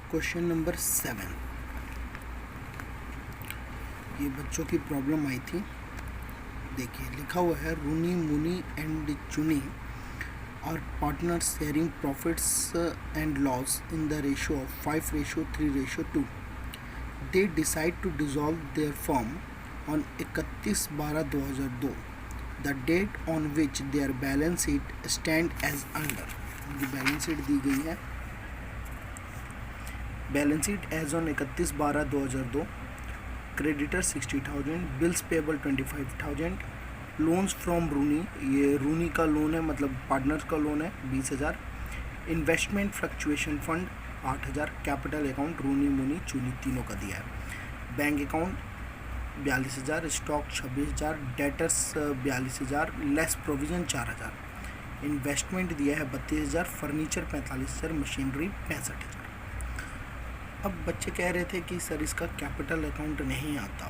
Question number 7। ये बच्चों की प्रॉब्लम आई थी। देखिए लिखा हुआ है रूनी मुनी एंड चुनी और partner sharing profits and loss in the ratio of 5:3:2। They decide to dissolve their firm on 31/12/2002, the date on which their balance sheet stand as under. जो बैलेंस शीट दी गई है, balance sheet as on 31/12/2002, creditor 60,000, bills payable 25,000, loans from Runi, ये रूनी का loan है, मतलब partners का loan है 20,000, investment fluctuation fund 8,000, capital account Runi Muni Chuni तीनों का दिया है, bank account 42,000, stock 26,000, debtors 42,000, less provision 4,000, investment दिया है 32,000, फर्नीचर 45,000, मशीनरी 65,000। अब बच्चे कह रहे थे कि सर इसका कैपिटल अकाउंट नहीं आता,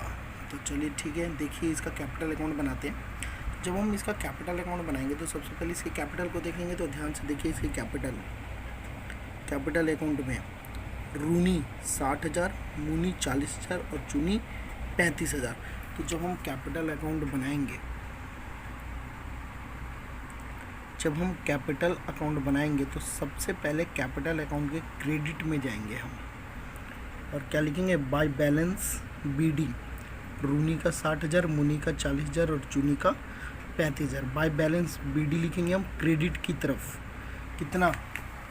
तो चलिए ठीक है, देखिए इसका कैपिटल अकाउंट बनाते हैं। जब हम इसका कैपिटल अकाउंट बनाएंगे तो सबसे पहले इसके कैपिटल को देखेंगे। तो ध्यान से देखिए, इसके कैपिटल अकाउंट में रूनी 60,000, मुनी 40,000 और चुनी 35,000। तो जब हम कैपिटल अकाउंट बनाएंगे तो सबसे पहले कैपिटल अकाउंट के क्रेडिट में जाएंगे हम, और क्या लिखेंगे, बाय बैलेंस बीडी, रूनी का 60,000, मुनी का 40,000 और चुनी का 35,000। बाय बैलेंस बीडी लिखेंगे हम क्रेडिट की तरफ, कितना,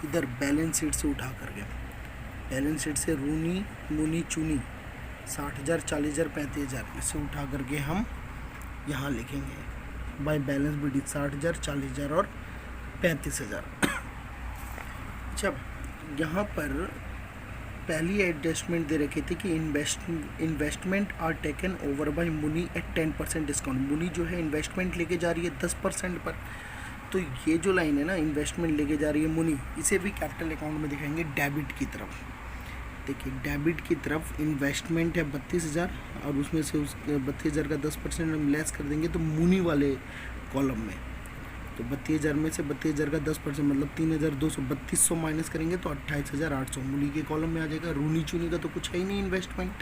इधर बैलेंस शीट से उठा करके, बैलेंस शीट से रूनी मुनी चुनी 60,000 40,000 35,000 इसे उठा करके हम यहाँ लिखेंगे बाय बैलेंस बीडी 60,000 40,000 और 35,000। अच्छा, यहाँ पर पहली एडजस्टमेंट दे रखी थी कि investment are taken over by Muni at 10% discount. Muni जो है इन्वेस्टमेंट लेके जा रही है 10% पर। तो ये जो लाइन है ना, इन्वेस्टमेंट लेके जा रही है मुनी, इसे भी कैपिटल अकाउंट में दिखाएंगे डेबिट की तरफ। देखिए डेबिट की तरफ इन्वेस्टमेंट है 32,000 और उसमें से उस 32,000 का 10% हम लेस कर देंगे तो मुनी वाले कॉलम में, तो 32,000 में से 32,000 का 10% मतलब 3,200, 3,200 माइनस करेंगे तो 28,800 मुनी के कॉलम में आ जाएगा। रूनी चुनी का तो कुछ है ही नहीं इन्वेस्टमेंट।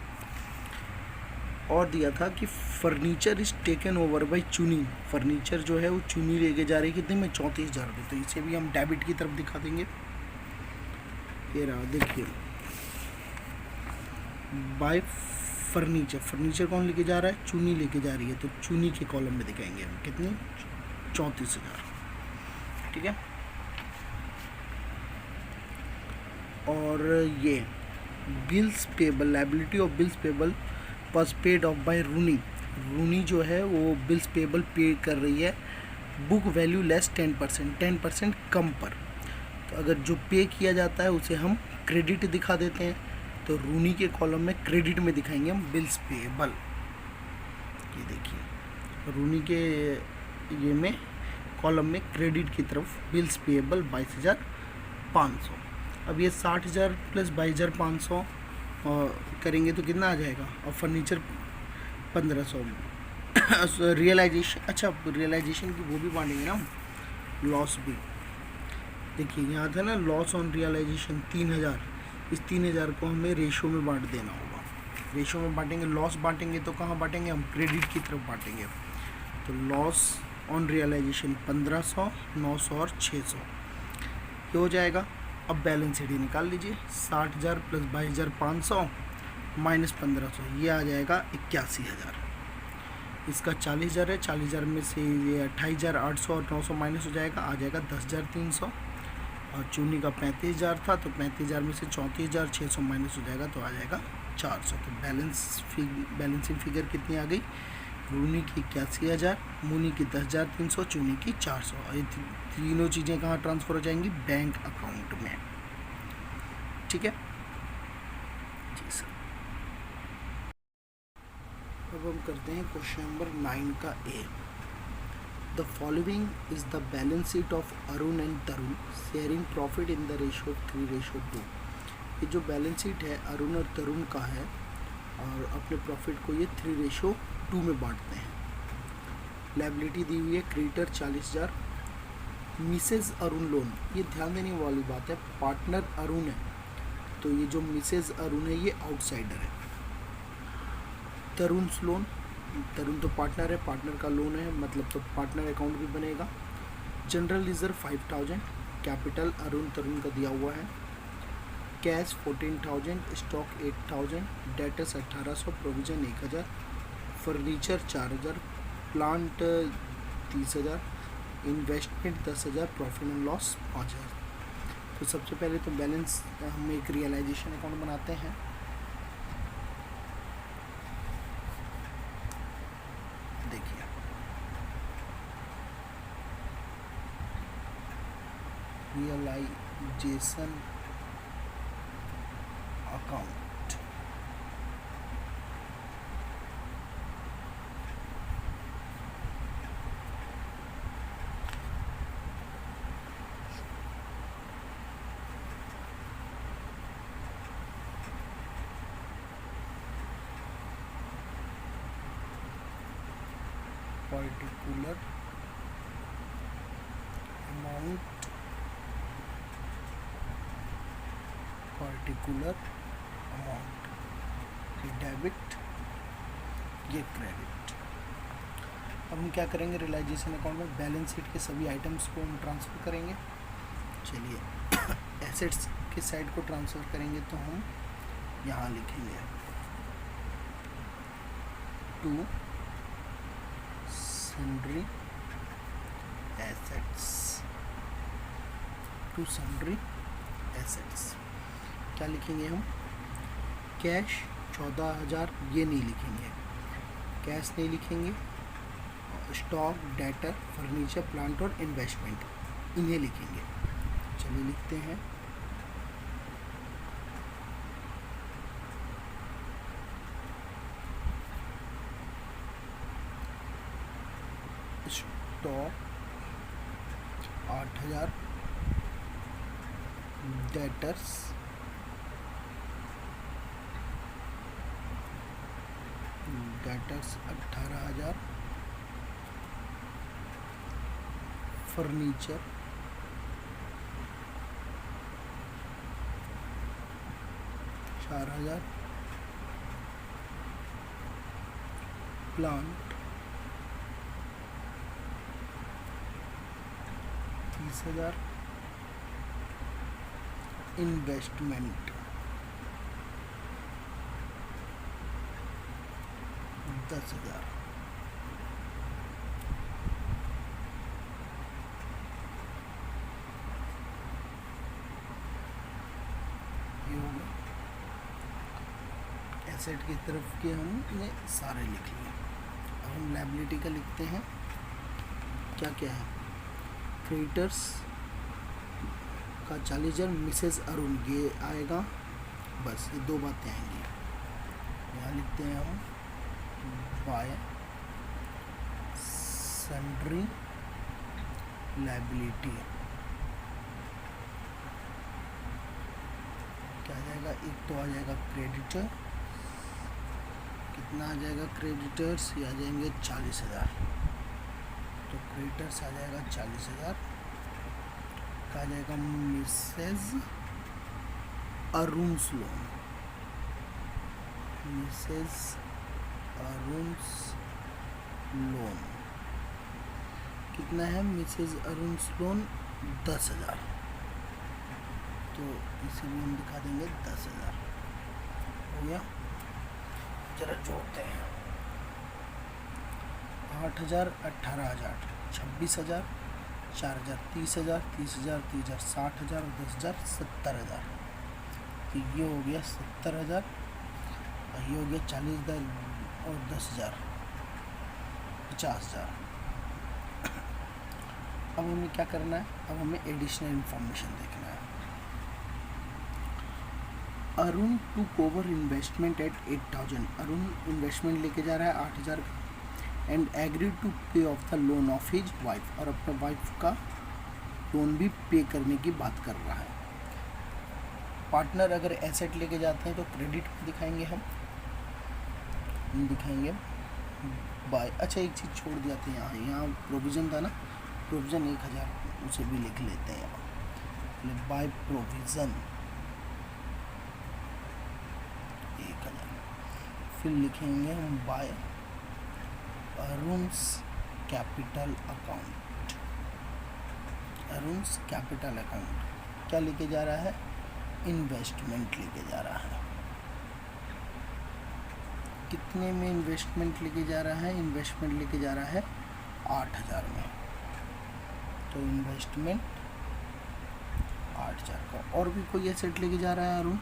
और दिया था कि furniture is taken over bye चुनी, फर्नीचर जो है वो चुनी लेके जा रही है कितने में, 34,000 रुपये। तो इसे भी हम डेबिट की तरफ दिखा देंगे। ये रहा, देखिए बाय फर्नीचर, फर्नीचर कौन लेके जा रहा है, चुनी लेके जा रही है, तो चुनी के कॉलम में दिखाएंगे हम कितने, 34,000। ठीक है। और ये bills payable, liability of bills payable was paid off by Runi, Runi जो है वो बिल्स पेबल पे कर रही है बुक वैल्यू लेस 10% कम पर। तो अगर जो पे किया जाता है उसे हम क्रेडिट दिखा देते हैं, तो रूनी के कॉलम में क्रेडिट में दिखाएंगे हम बिल्स पेबल। ये देखिए रूनी के ये में कॉलम में क्रेडिट की तरफ बिल्स पेएबल 22,500। अब ये 60,000 प्लस 22,500 करेंगे तो कितना आ जाएगा, और फर्नीचर 1,500 रियलाइजेशन। अच्छा, रियलाइजेशन की वो भी बांटेंगे ना, लॉस भी। देखिए यहाँ था ना लॉस ऑन रियलाइजेशन 3,000, इस 3,000 को हमें रेशो में बांट देना होगा। रेशो में बांटेंगे, लॉस बांटेंगे तो कहाँ बांटेंगे हम, क्रेडिट की तरफ बांटेंगे। तो लॉस ऑन रियलाइजेशन 1,500, 900 और 600 ये हो जाएगा। अब बैलेंस शीट निकाल लीजिए, 60,000 प्लस 22,500 माइनस 1,500, ये आ जाएगा 81,000। इसका 40,000 है, 40,000 में से ये 28,800 और 900 माइनस हो जाएगा, आ जाएगा 10,300। और चुनी का 35,000 था, तो 35,000 में से 34,600 माइनस हो जाएगा, तो आ जाएगा 400। तो बैलेंसिंग फिगर कितनी आ गई, रूनी की 81,000, मुनी की 10,300, चुनी की 400। ये तीनों चीज़ें कहाँ ट्रांसफ़र हो जाएंगी, बैंक अकाउंट में। ठीक है जी सर। अब हम करते हैं क्वेश्चन नंबर 9 का A. The following is the balance sheet of Arun and Tarun sharing profit in the ratio 3:2। ये जो बैलेंस शीट है अरुण और तरुण का है, और अपने प्रॉफिट को ये 3:2 में बांटते हैं। लायबिलिटी दी हुई है क्रेडिटर 40,000, मिसेज अरुण लोन, ये ध्यान देने वाली बात है, पार्टनर अरुण है तो ये जो मिसेज अरुण है ये आउटसाइडर है। तरुण लोन, तरुण तो पार्टनर है, पार्टनर का लोन है मतलब तो पार्टनर अकाउंट भी बनेगा। जनरल रिजर्व 5000, कैपिटल अरुण तरुण का दिया हुआ है, cash 14000, stock 8000, debtors 1800, provision 1000, furniture 4000, plant 30000, investment 10,000, profit and loss 5,000। तो सबसे पहले तो बैलेंस हम एक रियलाइजेशन अकाउंट बनाते हैं। देखिए realization account, particular amount, particular amount, ये डेबिट ये क्रेडिट। अब हम क्या करेंगे, रियलाइजेशन अकाउंट में बैलेंस शीट के सभी आइटम्स को हम ट्रांसफ़र करेंगे। चलिए एसेट्स के साइड को ट्रांसफ़र करेंगे तो हम यहाँ लिखेंगे to sundry assets, to sundry assets. क्या लिखेंगे हम, कैश 14,000 ये नहीं लिखेंगे, कैश नहीं लिखेंगे, स्टॉक, डेटर, फर्नीचर, प्लांट और इन्वेस्टमेंट इन्हें लिखेंगे। चलिए लिखते हैं stock 8,000, debtors 18,000, furniture 4,000, plant 30,000, investment 10,000। Asset की तरफ के हमने सारे लिख लिए। अब हम लायबिलिटी का लिखते हैं, क्या क्या है, क्रेडिटर्स का 40,000, मिसेज अरुण ये आएगा, बस ये दो बातें आएंगी। यहाँ लिखते हैं हम बाय सन्ड्री लायबिलिटी, क्या आ जाएगा, एक तो आ जाएगा क्रेडिटर, कितना आ जाएगा क्रेडिटर्स, ये आ जाएंगे 40,000, तो क्रेडिटर्स आ जाएगा 40,000, का आ जाएगा Mrs Arun loan, Mrs Arun loan कितना है, मिसेज अरुण लोन 10,000, तो इसे भी हम दिखा देंगे 10,000 हो गया। जरा जोड़ते हैं 8,000, 18,000, 26,000, 4,000, 30,000, 30,000, 30,000, 60,000 और 10,000, 70,000। तो ये हो गया 70,000 और ये हो गया 40,000 और 10,000, 50,000। अब हमें क्या करना है, अब हमें एडिशनल इंफॉर्मेशन देखना है। Arun to over investment at 8,000, Arun investment लेके जा रहा है 8,000 का, and agree to pay off the loan of his wife, और अपने वाइफ का लोन भी पे करने की बात कर रहा है। पार्टनर अगर एसेट लेके जाते हैं तो क्रेडिट दिखाएंगे, हम दिखाएंगे बाय, अच्छा एक चीज़ छोड़ दिया था यहाँ, यहाँ प्रोविज़न था ना, प्रोविज़न 1,000 उसे भी लिख लेते हैं यहाँ, बाय प्रोविज़न फिर लिखेंगे हम by Arun's capital account. Arun's capital account क्या लेके जा रहा है? इन्वेस्टमेंट लेके जा रहा है। कितने में इन्वेस्टमेंट लेके जा रहा है? इन्वेस्टमेंट लेके जा रहा है 8,000 में। तो इन्वेस्टमेंट 8,000 का। और भी कोई एसेट लेके जा रहा है अरुण?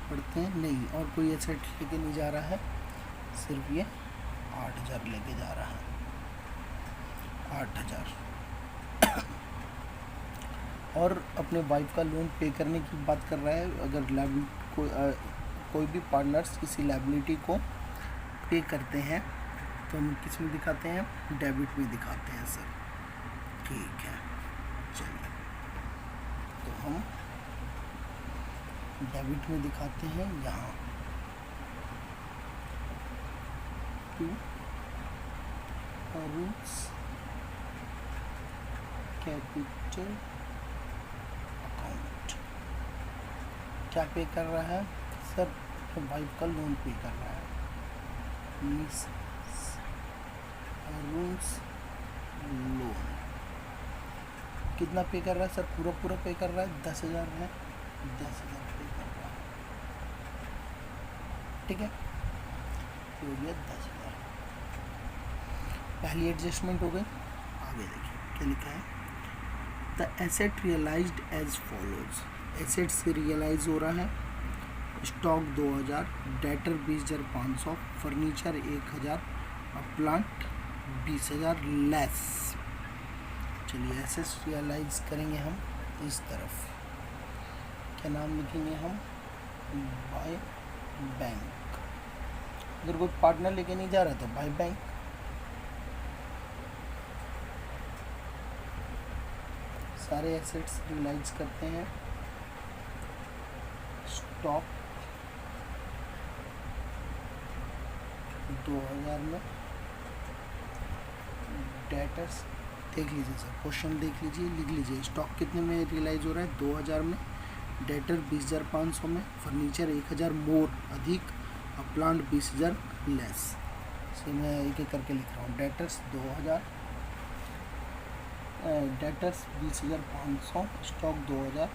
पढ़ते हैं, नहीं और कोई एसेट लेके नहीं जा रहा है, सिर्फ ये 8,000 लेके जा रहा है। 8,000 और अपने वाइफ का लोन पे करने की बात कर रहा है। अगर कोई भी पार्टनर्स किसी लायबिलिटी को पे करते हैं तो हम किस में दिखाते हैं? डेबिट में दिखाते हैं सर। ठीक है, चलिए तो हम डेबिट में दिखाते हैं यहाँ टू अरुण्स कैपिटल अकाउंट। क्या पे कर रहा है सर? वाइफ का लोन पे कर रहा है। मीन्स अरुण्स लोन कितना पे कर रहा है सर? पूरा पे कर रहा है 10,000 है, 10,000 पे कर रहा है। ठीक है, तो हो गया 10,000। पहली एडजस्टमेंट हो गई। आगे देखिए क्या लिखा है? The asset realized as follows. Asset से रियलाइज हो रहा है। स्टॉक 2,000, डेटर 20,500, फर्नीचर 1,000 और प्लांट 20,000 लेस। चलिए एसेट्स रियलाइज करेंगे हम इस तरफ। क्या नाम लिखेंगे हम? By bank. अगर कोई पार्टनर लेके नहीं जा रहा तो बाय बैंक। सारे एसेट्स रियलाइज करते हैं। स्टॉक 2,000 में, डेटर्स देख लीजिए सर, क्वेश्चन देख लीजिए, लिख लीजिए। स्टॉक कितने में रियलाइज हो रहा है? 2,000 में। डेटर 20,500 में। फर्नीचर 1,000 मोर अधिक और प्लांट 20,000 लेस। इसे मैं एक एक करके लिख रहा हूँ। डेटर्स 2,000, डेटर्स 20,500, स्टॉक 2,000,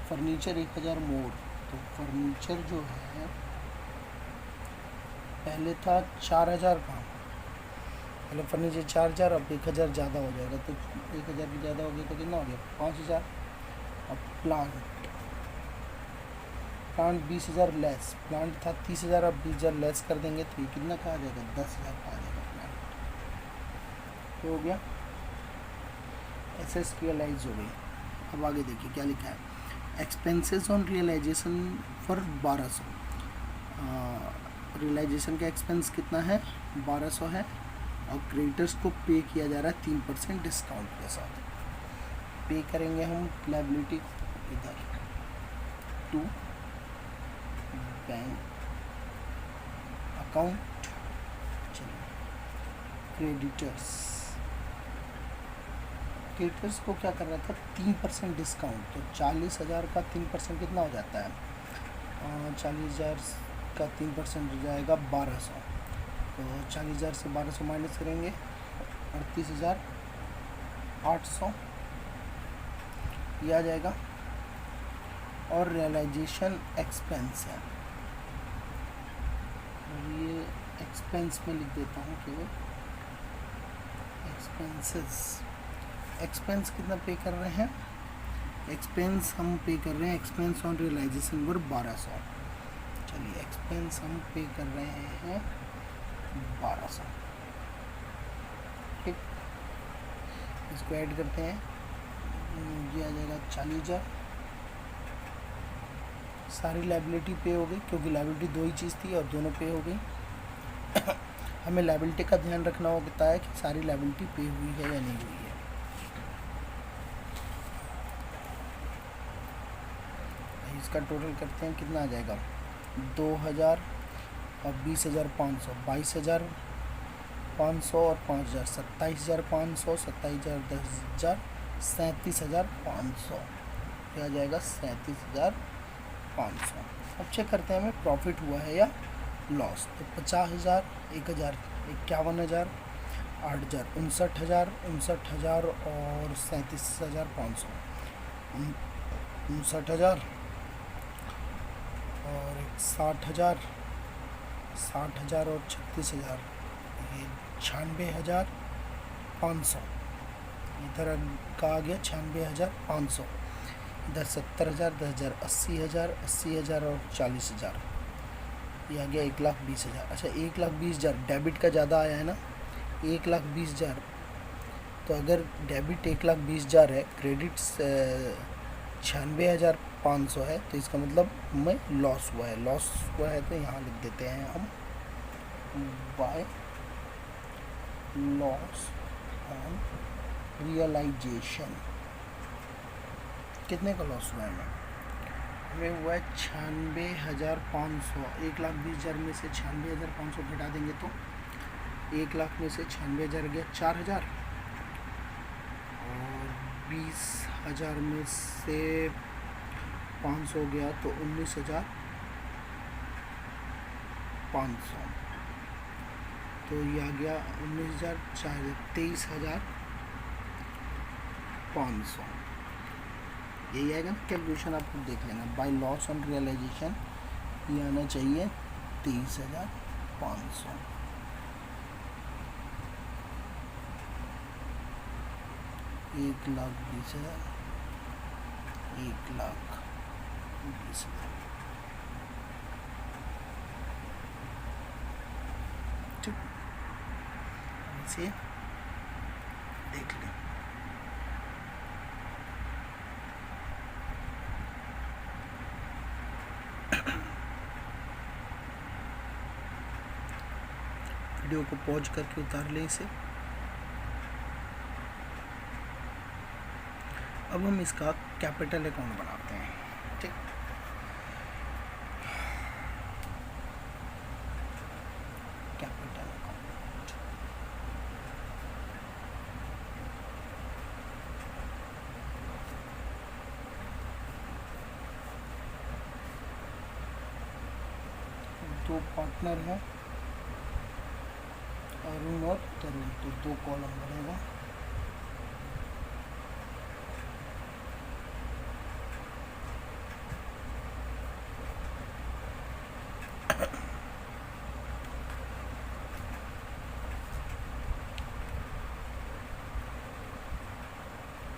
फर्नीचर 1,000 मोर। तो फर्नीचर जो है पहले था 4,000 का, पहले फर्नीचर 4,000, अब 1,000 ज़्यादा हो जाएगा। तो 1,000 भी ज़्यादा हो गया तो कितना हो गया? 5,000। अब प्लांट 20,000 लेस। प्लांट था 30,000, अब 20,000 लेस कर देंगे तो ये कितना का आ जाएगा? 10,000 का आ जाएगा प्लांट। तो हो गया, एसेट्स रियलाइज हो गई। अब आगे देखिए क्या लिखा है? Expenses on realization for 1,200। Realization का एक्सपेंस कितना है? 1,200 है और क्रेडिटर्स को पे किया जा रहा है 3% डिस्काउंट के साथ। पे करेंगे हम लायबिलिटी इधर टू बैंक अकाउंट। चलिए क्रेडिटर्स को क्या कर रहा था? 3% डिस्काउंट। तो 40,000 का 3% कितना हो जाता है? 40,000 का 3% हो जाएगा 1,200। तो 40,000 से 1,200 माइनस करेंगे 38,800 ये आ जाएगा। और रियलाइजेशन एक्सपेंस है, ये एक्सपेंस में लिख देता हूँ केवल। एक्सपेंस कितना पे कर रहे हैं? एक्सपेंस हम पे कर रहे हैं, एक्सपेंस ऑन रियलाइजेशन पर 1,200। चलिए एक्सपेंस हम पे कर रहे हैं 1,200। ठीक, इसको ऐड करते हैं, ये आ जाएगा 40,000। सारी लायबिलिटी पे हो गई क्योंकि लायबिलिटी दो ही चीज़ थी और दोनों पे हो गई। हमें लायबिलिटी का ध्यान रखना होता है कि सारी लायबिलिटी पे हुई है या नहीं हुई है। इसका टोटल करते हैं, कितना आ जाएगा? 2,000 और 20,500, 22,500 और 5,000, 27,500, 27,000, 10,000, 37,500। क्या आ जाएगा? 37,500। 500। अब चेक करते हैं हमें प्रॉफिट हुआ है या लॉस। तो 50,000, 1,000, 51,000, 8,000, 59,000, 59,000 और 37,500, 59,000 और 60,000, 60,000 और 36,000, ये 96,500। इधर का आ गया 96,500, इधर 70,000, 10,000, 80,000, 80,000 और 40,000, ये आ गया 1,20,000। अच्छा 1,20,000 डेबिट का ज़्यादा आया है ना, 1,20,000। तो अगर डेबिट 1,20,000 है, क्रेडिट 96,500 है, तो इसका मतलब हमें लॉस हुआ है। लॉस हुआ है तो यहाँ लिख देते हैं हम बाय लॉस ऑन रियलाइजेशन। कितने का लॉस हुआ है हमें हुआ है 96,500। 1,20,000 में से 96,500 घटा देंगे तो 1,00,000 में से 96,000 गया 4,000 और 20,000 में से 500 गया तो 19,500। तो ये आ गया 19,000, 23,500। यही आएगा ना कैलकुलेशन, आप देख लेना। बाय लॉस ऑन रियलाइजेशन ये आना चाहिए 23,500। एक 1,20,000, 1,20,000। ठीक, इसे देख लें। वीडियो को पॉज करके उतार लें इसे। अब हम इसका कैपिटल अकाउंट बनाते हैं। ठीक, कैपिटल अकाउंट। दो पार्टनर हैं, अरुण और तरुण, तो 2 कॉलम बनेगा।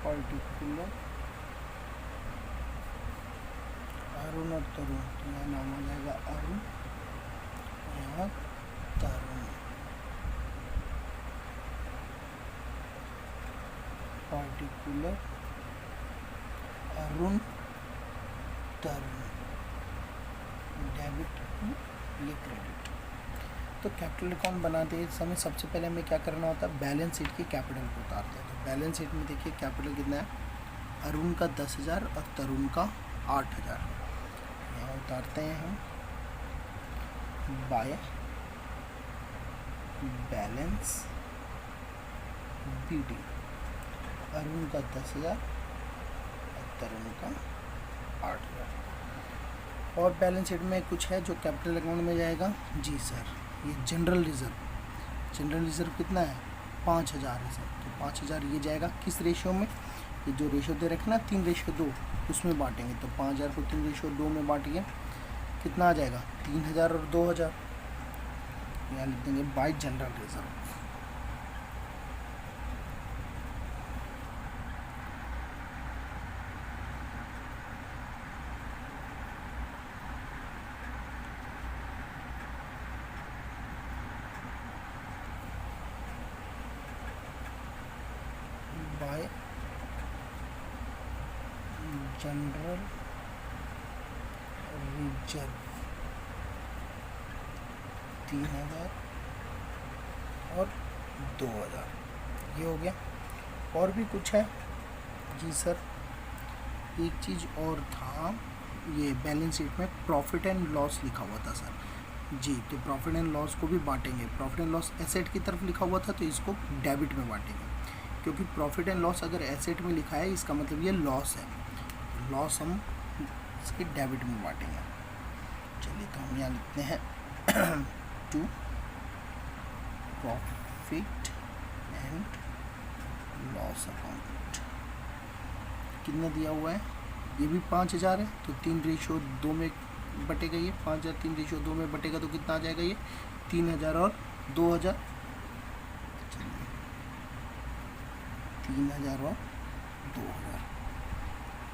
पर्टिकुलर अरुण और तरुण, तो यहाँ नाम आ जाएगा अरुण, यहाँ तरुण। पर्टिकुलर अरुण तरुण, डेबिट ये क्रेडिट। तो कैपिटल अकाउंट बनाते समय सबसे पहले हमें क्या करना होता है, बैलेंस शीट की कैपिटल को उतारते हैं। तो बैलेंस शीट में देखिए कैपिटल कितना है, अरुण का 10,000 और तरुण का 8,000। यहाँ उतारते हैं हम बाय बैलेंस बीडी। अरुण का 10,000 और तरुण का 8,000। और बैलेंस शीट में कुछ है जो कैपिटल अकाउंट में जाएगा। जी सर, ये जनरल रिजर्व। जनरल रिजर्व कितना है, 5,000 है सर। तो 5,000 ये जाएगा किस रेशियो में, ये जो रेशियो दे रखे ना 3:2, उसमें बांटेंगे। तो 5,000 को 3:2 में बांटिए, कितना आ जाएगा 3,000 और 2,000। यहाँ लिख देंगे bye general reserve. Bye general reserve 3,000 और 2,000, ये हो गया। और भी कुछ है जी सर, एक चीज़ और था, ये बैलेंस शीट में प्रॉफिट एंड लॉस लिखा हुआ था सर जी। तो प्रॉफिट एंड लॉस को भी बांटेंगे। प्रॉफिट एंड लॉस एसेट की तरफ लिखा हुआ था, तो इसको डेबिट में बांटेंगे, क्योंकि प्रॉफिट एंड लॉस अगर एसेट में लिखा है इसका मतलब ये लॉस है। लॉस हम इसके डेबिट में बांटेंगे। चलिए तो हम यहाँ लिखते हैं to profit and loss account. कितना दिया हुआ है, ये भी 5000 है, तो 3:2 में बटेगा। ये 5000 3:2 में बटेगा तो कितना आ जाएगा, ये 3000 और 2000। चलिए 3000 और 2000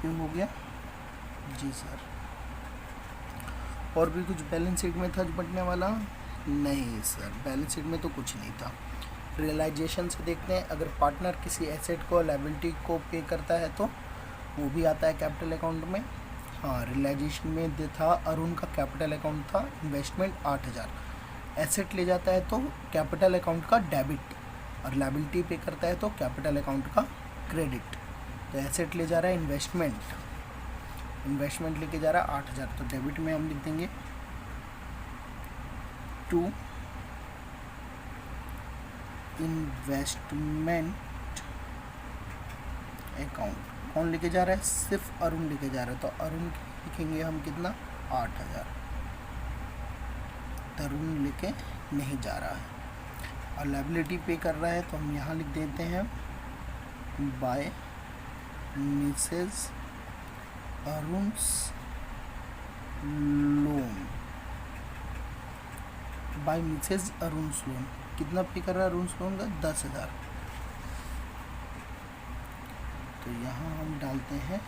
ये हो गया जी सर। और भी कुछ बैलेंस शीट में था बटने वाला? नहीं सर, बैलेंस शीट में तो कुछ नहीं था। रियलाइजेशन से देखते हैं, अगर पार्टनर किसी एसेट को लायबिलिटी को पे करता है तो वो भी आता है कैपिटल अकाउंट में। हाँ, रियलाइजेशन में था अरुण का कैपिटल अकाउंट था, इन्वेस्टमेंट 8000। एसेट ले जाता है तो कैपिटल अकाउंट का डेबिट, और लायबिलिटी पे करता है तो कैपिटल अकाउंट का क्रेडिट। तो एसेट ले जा रहा है इन्वेस्टमेंट लेके जा रहा है 8000, तो डेबिट में हम लिख देंगे टू इन्वेस्टमेंट अकाउंट। कौन लेके जा रहा है, सिर्फ अरुण लेके जा रहा है, तो अरुण लिखेंगे हम कितना 8000। तरुण लेके नहीं जा रहा है। और लायबिलिटी पे कर रहा है तो हम यहाँ लिख देते हैं by missus Arun's loan. By missus Arun's loan कितना पे कर रहा है अरुण्स लोन का 10,000। तो यहाँ हम डालते हैं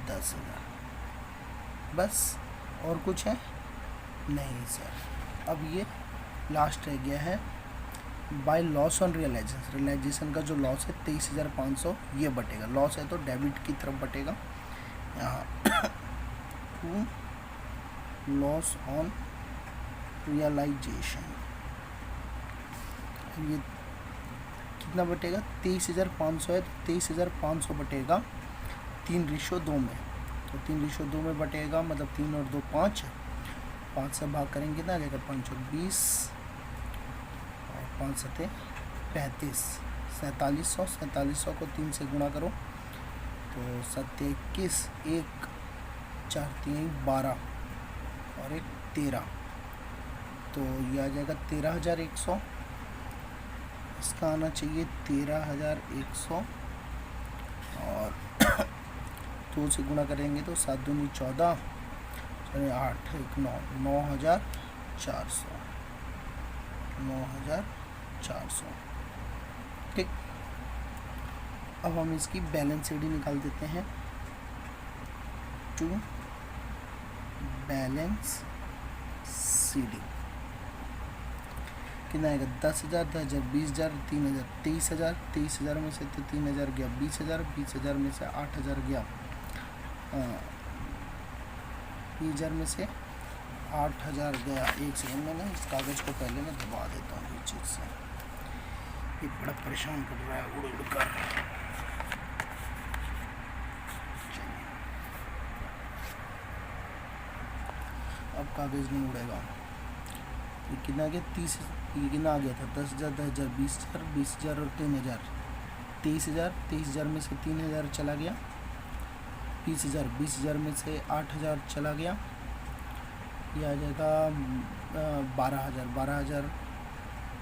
10,000 बस। और कुछ है नहीं सर। अब ये लास्ट रह गया है बाय लॉस ऑन रियलाइजेशन का जो लॉस है 23,500 ये बटेगा। लॉस है तो डेबिट की तरफ बटेगा। यहाँ लॉस ऑन रियलाइजेशन ये कितना बटेगा 23,500 है, तो 23,500 बटेगा 3:2 में। तो 3:2 में बटेगा, मतलब 3 और 2 5, 5 से भाग करेंगे ना, आ जाएगा 5 और 20 और 5 सते 35, 4700 को 3 से गुणा करो तो 7 21, 1 4 3 12 और 1 13, तो ये आ जाएगा 13,100। इसका आना चाहिए 13,100 और 2 से गुणा करेंगे तो 7 दूनी 14, 8 1 9, 9,400, 9,400। ठीक, अब हम इसकी बैलेंस शीट निकाल देते हैं। टू बैलेंस शीट कितना आएगा 10,000, 10,000, 20,000, 3,000, 23,000, 23,000 में से तो 3,000 गया 20,000, 20,000 में से 8,000 गया, 20,000 में से 8,000 गया। एक सेकंड में ना इस कागज़ को पहले मैं दबा देता हूँ ये चीज़ से, ये बड़ा परेशान कर रहा है उड़ उड़ कर। अब कागज़ नहीं उड़ेगा। ये कितना आ गया 30, ये कितना आ गया था 10,000, 10,000, 20,000, 20,000 और 3,000, 23,000, 23,000 में से 3,000 चला गया, 20,000, 20,000 में से 8,000 चला गया, ये आ जाएगा 12,000, 12,000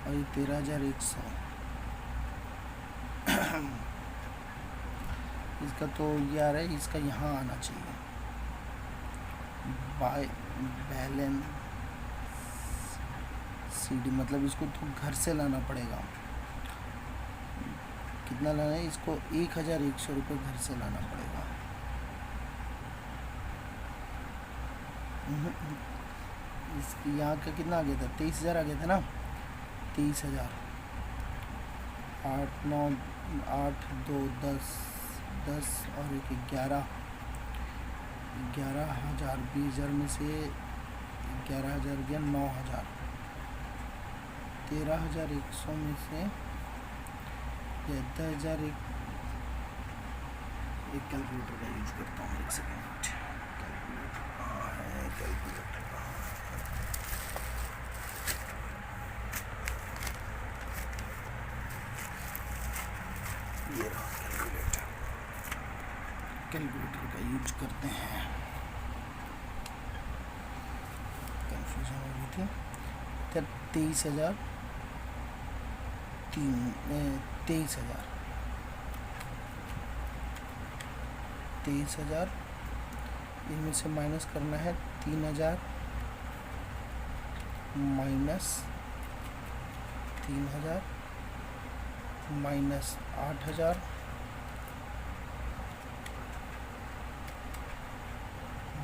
और ये 13,100। इसका तो ये आ रहा है, इसका यहाँ आना चाहिए बाय बैलेंस शीट, मतलब इसको तो घर से लाना पड़ेगा। कितना लाना है इसको 1,100 रुपये घर से लाना पड़ेगा। इसकी यहाँ का कितना आ गया था 23,000 आ गया था ना, 23,000, 8 9 8 2 10 10 और 1 11, 11,000, 20,000 में से 11,000 गया 9,000, 13,100 में से 10,000। एक कैलकुलेटर का यूज करता हूँ, एक सेकेंड। कैलकुलेटर कहाँ है, कैलकुलेटर कहाँ है? ये रहा कैलकुलेटर। कैलकुलेटर का यूज करते हैं। कन्फ्यूजन हो गई थी। इधर 23,000 23,000 इनमें से माइनस करना है 3,000 माइनस 3,000 माइनस 8,000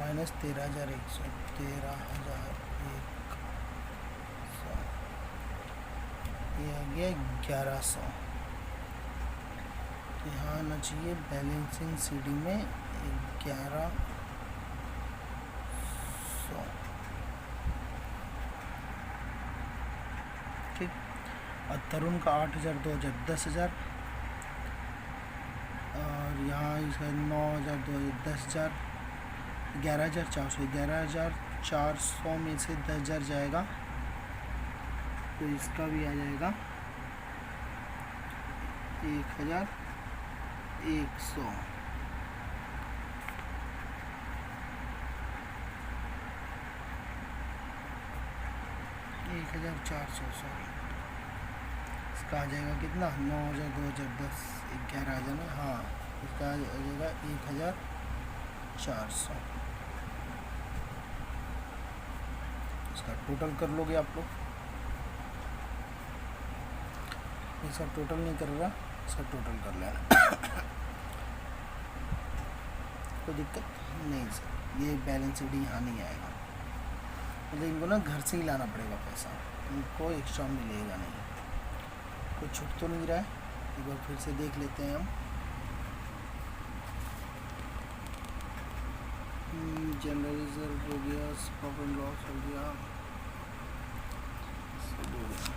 माइनस 13,100 ये आ गया 1100। यहाँ आना चाहिए बैलेंसिंग सीडी में 1100। ठीक। और तरुण का 8,000 2,000 10,000 और यहाँ इसका 9,000 2,000 10,000 11,400 11,400 में से 10,000 जाएगा तो इसका भी आ जाएगा 1,100 1,400 सॉरी। इसका आ जाएगा कितना 9,000 2,000 10 11,000 में। हाँ इसका आ जाएगा 1,400। इसका टोटल कर लोगे आप लोग। इसका टोटल नहीं कर रहा, इसका टोटल कर लेना। कोई दिक्कत नहीं सर, ये बैलेंस शीट यहाँ नहीं आएगा, मतलब इनको ना घर से ही लाना पड़ेगा पैसा, इनको एक्स्ट्रा मिलेगा नहीं। कोई छूट तो नहीं रहा है, एक बार फिर से देख लेते हैं हम। जनरल रिजर्व हो गया, प्रॉफिट एंड लॉस हो गया, सब हो गया।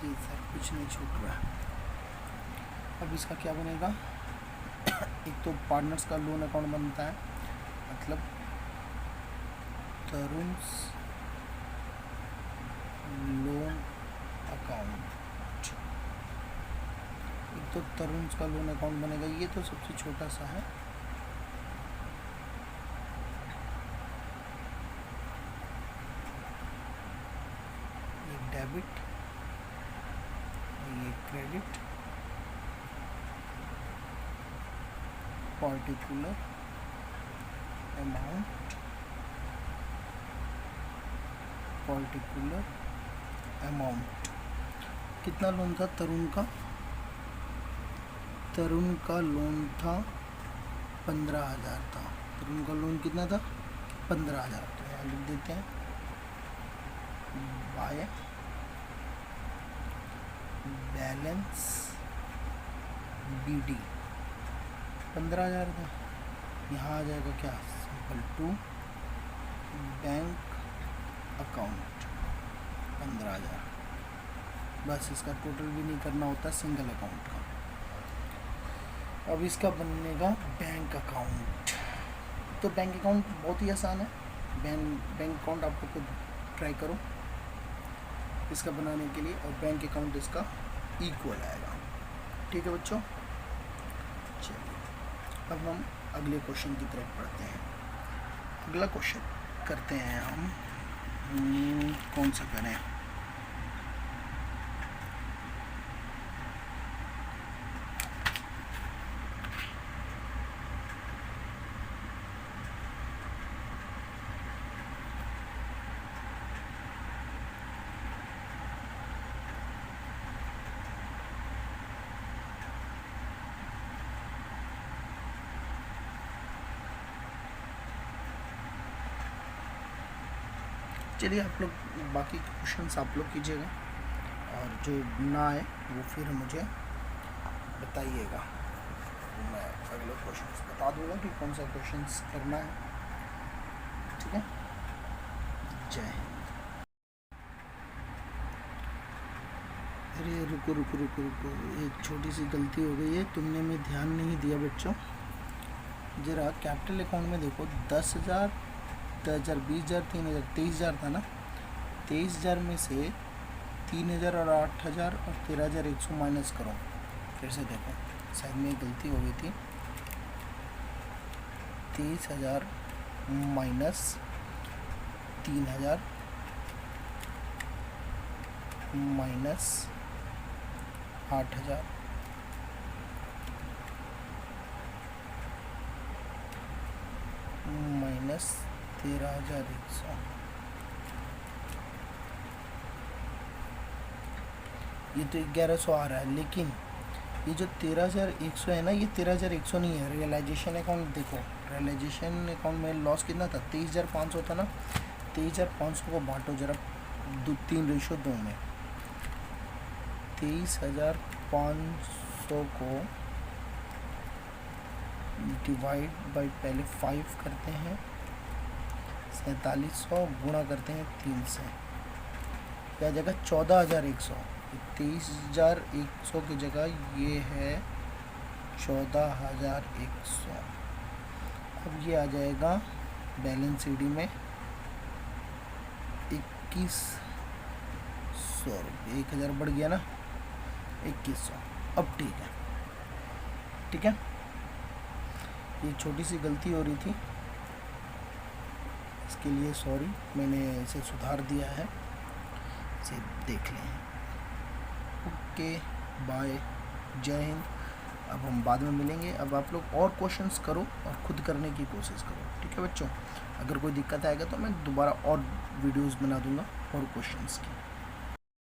जी सर कुछ नहीं छूट रहा है। अब इसका क्या बनेगा, एक तो पार्टनर्स का लोन अकाउंट बनता है, मतलब तरुण्स लोन अकाउंट। एक तो तरुण्स का लोन अकाउंट बनेगा, ये तो सबसे छोटा सा है। ये डेबिट, ये क्रेडिट, पर्टिकुलर अमाउंट। कितना लोन था तरुण का? तरुण का लोन था 15,000 था। तरुण का लोन कितना था? 15,000। तो यहाँ लिख देते हैं बाय बैलेंस BD 15,000 था। यहाँ आ जाएगा क्या, सिंपल टू बैंक अकाउंट 15,000। बस इसका टोटल भी नहीं करना होता सिंगल अकाउंट का। अब इसका बनेगा बैंक अकाउंट। तो बैंक अकाउंट बहुत ही आसान है। बैंक अकाउंट आप लोग को ट्राई करो इसका बनाने के लिए, और बैंक अकाउंट इसका इक्वल आएगा। ठीक है बच्चों, चलिए अब हम अगले क्वेश्चन की तरफ पढ़ते हैं। अगला क्वेश्चन करते हैं हम, कौन सा करें? चलिए आप लोग बाकी क्वेश्चंस आप लोग कीजिएगा, और जो ना आए वो फिर मुझे बताइएगा, तो मैं अगले क्वेश्चंस बता दूंगा कि कौन सा क्वेश्चंस करना है। ठीक है, जय हिंद। अरे रुको रुको रुको रुको, एक छोटी सी गलती हो गई है, तुमने में ध्यान नहीं दिया बच्चों। जरा कैपिटल अकाउंट में देखो, 10,000 10,000 20,000 3,000 23,000 था ना। 23,000 में से 3,000 और 8,000 और 13,100 माइनस करो। फिर से देखो, शायद में गलती हो गई थी। 23,000 माइनस 3,000 माइनस 8,000 माइनस 13,100। ये तो 1100 आ रहा है, लेकिन ये जो 13,100 है ना, ये 13,100 नहीं है। रियलाइजेशन अकाउंट देखो, रियलाइजेशन अकाउंट में लॉस कितना था, 23,500 था ना। 23,500 को बांटो जरा 3:2 में। 23,500 को डिवाइड बाई पहले 5 करते हैं, 4700 गुणा करते हैं 3 से, क्या जगह 14,100। 23,100 की जगह ये है 14,100। अब ये आ जाएगा बैलेंस सीडी में 2100 रुपये। 1,000 बढ़ गया ना, 2100। अब ठीक है, ठीक है। ये छोटी सी गलती हो रही थी, इसके लिए सॉरी, मैंने इसे सुधार दिया है, इसे देख लें। ओके बाय, जय हिंद। अब हम बाद में मिलेंगे। अब आप लोग और क्वेश्चंस करो और खुद करने की कोशिश करो, ठीक है बच्चों। अगर कोई दिक्कत आएगा तो मैं दोबारा और वीडियोस बना दूंगा और क्वेश्चंस की।